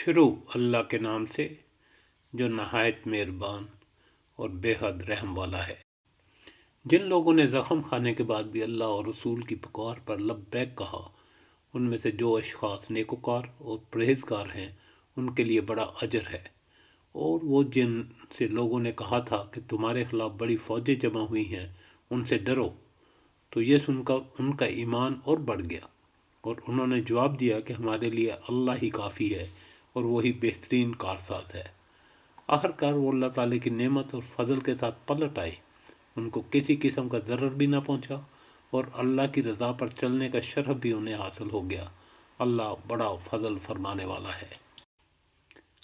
شروع اللہ کے نام سے جو نہایت مہربان اور بے حد رحم والا ہے۔ جن لوگوں نے زخم کھانے کے بعد بھی اللہ اور رسول کی پکار پر لبیک کہا، ان میں سے جو اشخاص نیکوکار اور پرہیزگار ہیں ان کے لیے بڑا اجر ہے۔ اور وہ جن سے لوگوں نے کہا تھا کہ تمہارے خلاف بڑی فوجیں جمع ہوئی ہیں، ان سے ڈرو، تو یہ سن کر ان کا ایمان اور بڑھ گیا، اور انہوں نے جواب دیا کہ ہمارے لیے اللہ ہی کافی ہے اور وہی بہترین کارساز ہے۔ آخرکار وہ اللہ تعالیٰ کی نعمت اور فضل کے ساتھ پلٹ آئے، ان کو کسی قسم کا ضرر بھی نہ پہنچا اور اللہ کی رضا پر چلنے کا شرف بھی انہیں حاصل ہو گیا۔ اللہ بڑا فضل فرمانے والا ہے۔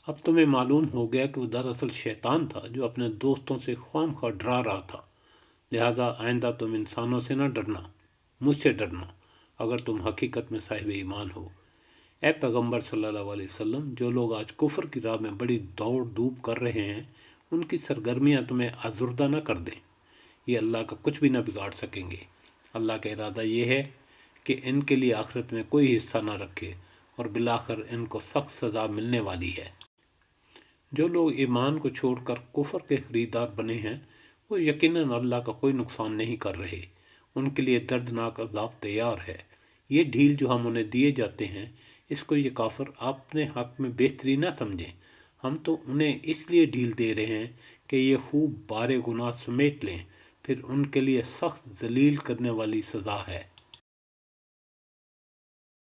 اب تمہیں معلوم ہو گیا کہ وہ دراصل شیطان تھا جو اپنے دوستوں سے خواہ خواہ ڈرا رہا تھا، لہذا آئندہ تم انسانوں سے نہ ڈرنا، مجھ سے ڈرنا اگر تم حقیقت میں صاحب ایمان ہو۔ اے پیغمبر صلی اللہ علیہ وسلم، جو لوگ آج کفر کی راہ میں بڑی دوڑ دھوپ کر رہے ہیں، ان کی سرگرمیاں تمہیں آزردہ نہ کر دیں، یہ اللہ کا کچھ بھی نہ بگاڑ سکیں گے۔ اللہ کا ارادہ یہ ہے کہ ان کے لیے آخرت میں کوئی حصہ نہ رکھے اور بالآخر ان کو سخت سزا ملنے والی ہے۔ جو لوگ ایمان کو چھوڑ کر کفر کے خریدار بنے ہیں، وہ یقیناً اللہ کا کوئی نقصان نہیں کر رہے، ان کے لیے دردناک عذاب تیار ہے۔ یہ ڈھیل جو ہم انہیں دیے جاتے ہیں، اس کو یہ کافر اپنے حق میں بہتری نہ سمجھیں، ہم تو انہیں اس لیے ڈھیل دے رہے ہیں کہ یہ خوب بارے گناہ سمیٹ لیں، پھر ان کے لیے سخت ذلیل کرنے والی سزا ہے۔